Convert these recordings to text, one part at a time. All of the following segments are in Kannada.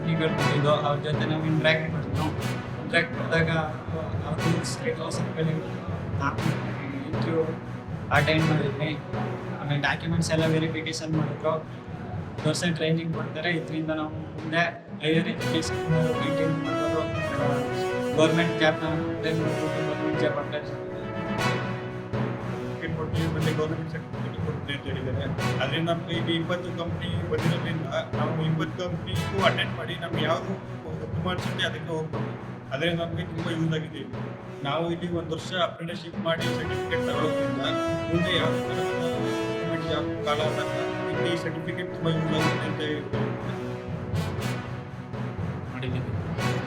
ಕಂಪ್ನಿಗಳು ಬಂದಿದ್ದು ಅವ್ರ ಜೊತೆ ನಾವು ಇಂಟ್ರ್ಯಾಕ್ಟ್ ಮಾಡಿದಾಗ ನಾನು ಇಂಟರ್ವ್ಯೂ ಅಟೆಂಡ್ ಮಾಡಿದ್ವಿ. ಆಮೇಲೆ ಡಾಕ್ಯುಮೆಂಟ್ಸ್ ಎಲ್ಲ ವೆರಿಫಿಕೇಷನ್ ಮಾಡಿದ್ರು, ವರ್ಷ ಟ್ರೈನಿಂಗ್ ಕೊಡ್ತಾರೆ. ಇದರಿಂದ ನಾವು ಮುಂದೆ ಹೈಯರ್ ಎಜುಕೇಷನ್ ಮೇಂಟೈನ್ ಮಾಡೋದು, ಗೌರ್ಮೆಂಟ್ ಜಾಬ್ನ ಅಪ್ಲೈ ಮಾಡ್ಬೋದು, ಗೌರ್ಮೆಂಟ್ ಜಾಬ್ ಅಪ್ಲೈ ಕೊಡ್ತೀವಿ, ಮತ್ತೆ ಗೌರ್ಮೆಂಟ್ ಸರ್ಟಿಫಿಕೇಟ್ ಕೊಡ್ತೀವಿ ಅಂತ ಹೇಳಿದ್ದಾರೆ. ಅದರಿಂದ ನಮ್ಗೆ ಈಗ 20 ಕಂಪ್ನಿ ಬಂದಿರೋದ್ರಿಂದ ನಾವು 20 ಕಂಪ್ನಿಗೂ ಅಟೆಂಡ್ ಮಾಡಿ ನಮ್ಗೆ ಯಾವುದು ಒತ್ತು ಮಾಡಿಸುತ್ತೆ ಅದಕ್ಕೆ ಹೋಗ್ಬೋದು. ಅದರಿಂದ ನಮಗೆ ತುಂಬ ಯೂಸ್ ಆಗಿದೆ. ನಾವು ಇಲ್ಲಿ 1 ವರ್ಷ ಅಪ್ರೆಂಟಿಸ್ಶಿಪ್ ಮಾಡಿ ಸರ್ಟಿಫಿಕೇಟ್ ತಗೊಳ್ಳೋದ್ರಿಂದ ಮುಂದೆ ಯಾವುದೇ ಥರದ ಗೌರ್ಮೆಂಟ್ ಜಾಬ್ ಕಾಲ ಈ ಸರ್ಟಿಫಿಕೇಟ್ ತುಂಬ ಯೂಸ್ ಆಗುತ್ತೆ ಅಂತ ಹೇಳ್ತಾರೆ. ಮಾಡಿದ್ದೀವಿ.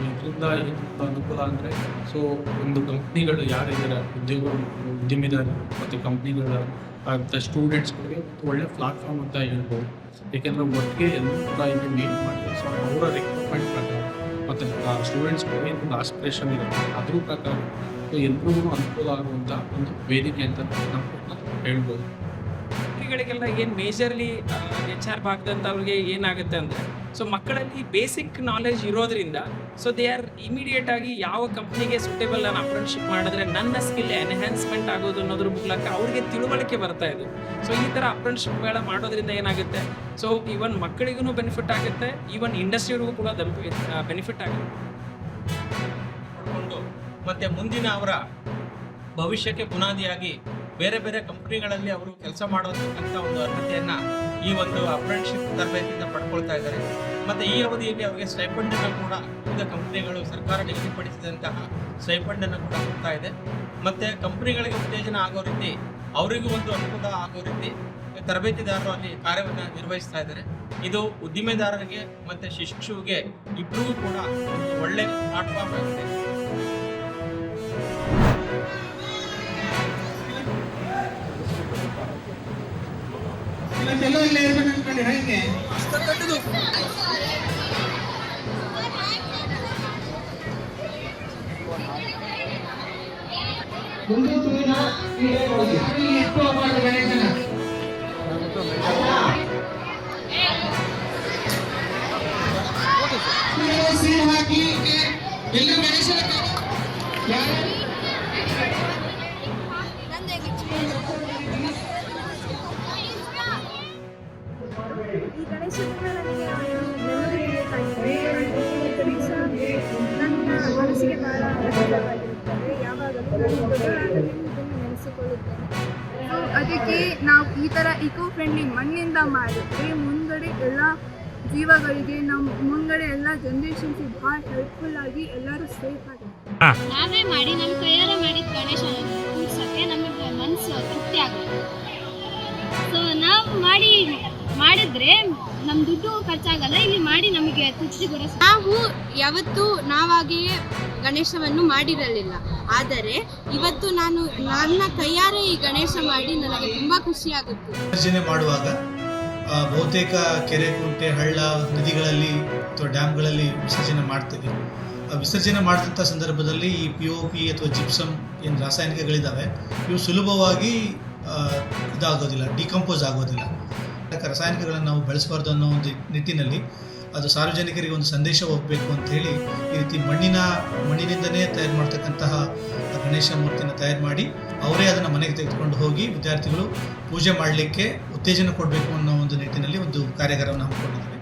ಇದರಿಂದ ಏನು ಅನುಕೂಲ ಅಂದರೆ, ಸೊ ಒಂದು ಕಂಪ್ನಿಗಳು ಯಾರಿದ್ದಾರೆ ಉದ್ಯಮಿದಾರರು ಮತ್ತು ಕಂಪ್ನಿಗಳ ಅಂತ ಸ್ಟೂಡೆಂಟ್ಸ್ಗಳಿಗೆ ಒಳ್ಳೆ ಪ್ಲಾಟ್ಫಾರ್ಮ್ ಅಂತ ಹೇಳ್ಬೋದು. ಏಕೆಂದರೆ ಒಟ್ಟಿಗೆ ಎಲ್ಲರೂ ಕೂಡ ಇಲ್ಲಿ ಮೀಟ್ ಮಾಡಿ ಸೊ ಅವರ ರಿಕ್ವೈರ್ಮೆಂಟ್ ಪ್ರಕಾರ ಮತ್ತು ಸ್ಟೂಡೆಂಟ್ಸ್ಗಳಿಗೆ ಒಂದು ಆಸ್ಪಿರೇಷನ್ ಇರುತ್ತೆ ಅದ್ರ ಪ್ರಕಾರ ಎಲ್ರಿಗೂ ಅನುಕೂಲ ಆಗುವಂಥ ಒಂದು ವೇದಿಕೆ ಅಂತ ನಾವು ಹೇಳ್ಬೋದು. ಗಳಿಗೆಲ್ಲ ಏನು ಮೇಜರ್ಲಿ HR ಭಾಗದಂಥವ್ರಿಗೆ ಏನಾಗುತ್ತೆ ಅಂದರೆ, ಸೊ ಮಕ್ಕಳಲ್ಲಿ ಬೇಸಿಕ್ ನಾಲೆಜ್ ಇರೋದ್ರಿಂದ ಸೊ ದೇ ಆರ್ ಇಮಿಡಿಯೇಟ್ ಆಗಿ ಯಾವ ಕಂಪ್ನಿಗೆ ಸೂಟೇಬಲ್ ನಾನು ಅಪ್ರೆಂಟಿಸ್ಶಿಪ್ ಮಾಡಿದ್ರೆ ನನ್ನ ಸ್ಕಿಲ್ ಎನ್ಹ್ಯಾನ್ಸ್ಮೆಂಟ್ ಆಗೋದು ಅನ್ನೋದ್ರ ಮೂಲಕ ಅವ್ರಿಗೆ ತಿಳುವಳಿಕೆ ಬರ್ತಾ ಇದೆ. ಸೊ ಈ ಥರ ಅಪ್ರೆಂಟಿಸ್ಶಿಪ್ಗಳ ಮಾಡೋದ್ರಿಂದ ಏನಾಗುತ್ತೆ, ಸೊ ಈವನ್ ಮಕ್ಕಳಿಗೂ ಬೆನಿಫಿಟ್ ಆಗುತ್ತೆ, ಈವನ್ ಇಂಡಸ್ಟ್ರಿಗೂ ಕೂಡ ಬೆನಿಫಿಟ್ ಆಗುತ್ತೆ. ಮತ್ತು ಮುಂದಿನ ಅವರ ಭವಿಷ್ಯಕ್ಕೆ ಬುನಾದಿಯಾಗಿ ಬೇರೆ ಬೇರೆ ಕಂಪ್ನಿಗಳಲ್ಲಿ ಅವರು ಕೆಲಸ ಮಾಡೋದಕ್ಕಂಥ ಒಂದು ಅರ್ಹತೆಯನ್ನು ಈ ಒಂದು ಅಪ್ರೆಂಟಿಸ್ಶಿಪ್ ತರಬೇತಿಯಿಂದ ಪಡ್ಕೊಳ್ತಾ ಇದ್ದಾರೆ. ಮತ್ತು ಈ ಅವಧಿಯಲ್ಲಿ ಅವರಿಗೆ ಸ್ಟೈಪಂಡನ್ನು ಕೂಡ ವಿವಿಧ ಕಂಪ್ನಿಗಳು ಸರ್ಕಾರ ನಿಗದಿಪಡಿಸಿದಂತಹ ಸ್ಟೈಪಂಡನ್ನು ಕೂಡ ಕೊಡ್ತಾ ಇದೆ. ಮತ್ತು ಕಂಪ್ನಿಗಳಿಗೆ ಉತ್ತೇಜನ ಆಗೋ ರೀತಿ ಅವರಿಗೂ ಒಂದು ಅನುಕೂಲ ಆಗೋ ರೀತಿ ತರಬೇತಿದಾರರು ಅಲ್ಲಿ ಕಾರ್ಯವನ್ನು ನಿರ್ವಹಿಸ್ತಾ ಇದ್ದಾರೆ. ಇದು ಉದ್ದಿಮೆದಾರರಿಗೆ ಮತ್ತು ಶಿಕ್ಷುವಿಗೆ ಇಬ್ಬರಿಗೂ ಕೂಡ ಒಂದು ಒಳ್ಳೆಯ ಪ್ಲಾಟ್ಫಾರ್ಮ್ ಆಗಿದೆ. ಎಲ್ಲ ಇಲ್ಲೇ ಇರ್ಬೇಕು ಅನ್ಕೊಂಡಿರ ಹಿಂಗೆ ಮುಂದೂನ ಎಷ್ಟು ಮಾಡಿ ಗಣೇಶನ ಸೀನ್ ಹಾಕಿ ಎಲ್ಲ ಗಣೇಶನ ಈ ಗಣೇಶನಿಂದ ನನಗೆ ಮೆಮೊರಿ ಕ್ರಿಯೇಟ್ ಆಗಿದೆ. ನನ್ನ ಮನಸ್ಸಿಗೆ ಬಹಳ ಆನಂದವಾಗಿರುತ್ತದೆ. ಯಾವಾಗಲೂ ನಾನು ದೊಡ್ಡವರಾಗಲಿ ಇದನ್ನು ನೆನೆಸಿಕೊಳ್ಳುತ್ತೇನೆ. ಅದಕ್ಕೆ ನಾವು ಈ ಥರ ಇಕೋ ಫ್ರೆಂಡ್ಲಿ ಮಣ್ಣಿಂದ ಮಾಡಿದರೆ ಮುಂಗಡೆ ಎಲ್ಲ ಜೀವಗಳಿಗೆ ನಮ್ಮ ಮುಂಗಡೆ ಎಲ್ಲ ಜನ್ರೇಷನ್ಸಿಗೆ ಭಾಳ ಹೆಲ್ಪ್ಫುಲ್ ಆಗಿ ಎಲ್ಲರೂ ಸೇಫ್ ಆಗುತ್ತೆ. ನಾವೇ ಮಾಡಿ ನಮ್ಮ ಕೈಯಾರ ಮಾಡಿದ ಗಣೇಶ ಕೂಡ್ಸೋಕ್ಕೆ ನಮಗೆ ಮನಸ್ಸು ತೃಪ್ತಿ ಆಗುತ್ತೆ. ಸೊ ನಾವು ಮಾಡಿದ್ರೆ ನಮ್ಮ ದುಡ್ಡು ಖರ್ಚಾಗಲ್ಲ, ಇಲ್ಲಿ ಮಾಡಿ ನಮಗೆ ತೃಪ್ತಿ ಕೂಡ. ನಾವು ಯಾವತ್ತೂ ನಾವಾಗಿಯೇ ಗಣೇಶವನ್ನು ಮಾಡಿರಲಿಲ್ಲ, ಆದರೆ ಇವತ್ತು ನನ್ನ ಕೈಯಾರೆ ಈ ಗಣೇಶ ಮಾಡಿ ನನಗೆ ತುಂಬ ಖುಷಿಯಾಗುತ್ತೆ. ವಿಸರ್ಜನೆ ಮಾಡುವಾಗ ಬಹುತೇಕ ಕೆರೆ, ಕುಂಟೆ, ಹಳ್ಳ, ನದಿಗಳಲ್ಲಿ ಅಥವಾ ಡ್ಯಾಮ್ಗಳಲ್ಲಿ ವಿಸರ್ಜನೆ ಮಾಡ್ತೀವಿ. ವಿಸರ್ಜನೆ ಮಾಡಿದಂಥ ಸಂದರ್ಭದಲ್ಲಿ ಈ POP ಅಥವಾ ಜಿಪ್ಸಮ್ ಏನು ರಾಸಾಯನಿಕಗಳಿದ್ದಾವೆ ಇವು ಸುಲಭವಾಗಿ ಇದಾಗೋದಿಲ್ಲ, ಡಿಕಂಪೋಸ್ ಆಗೋದಿಲ್ಲ. ರಾಸಾಯನಿಕಗಳನ್ನು ನಾವು ಬಳಸಬಾರ್ದು ಅನ್ನೋ ಒಂದು ನಿಟ್ಟಿನಲ್ಲಿ ಅದು ಸಾರ್ವಜನಿಕರಿಗೆ ಒಂದು ಸಂದೇಶ ಹೋಗಬೇಕು ಅಂತ ಹೇಳಿ ಈ ರೀತಿ ಮಣ್ಣಿನಿಂದನೇ ತಯಾರು ಮಾಡ್ತಕ್ಕಂತಹ ಗಣೇಶ ಮೂರ್ತಿನ ತಯಾರು ಮಾಡಿ ಅವರೇ ಅದನ್ನು ಮನೆಗೆ ತೆಗೆದುಕೊಂಡು ಹೋಗಿ ವಿದ್ಯಾರ್ಥಿಗಳು ಪೂಜೆ ಮಾಡಲಿಕ್ಕೆ ಉತ್ತೇಜನ ಕೊಡಬೇಕು ಅನ್ನೋ ಒಂದು ನಿಟ್ಟಿನಲ್ಲಿ ಒಂದು ಕಾರ್ಯಾಗಾರವನ್ನು ಹಮ್ಮಿಕೊಂಡಿದ್ದೀವಿ.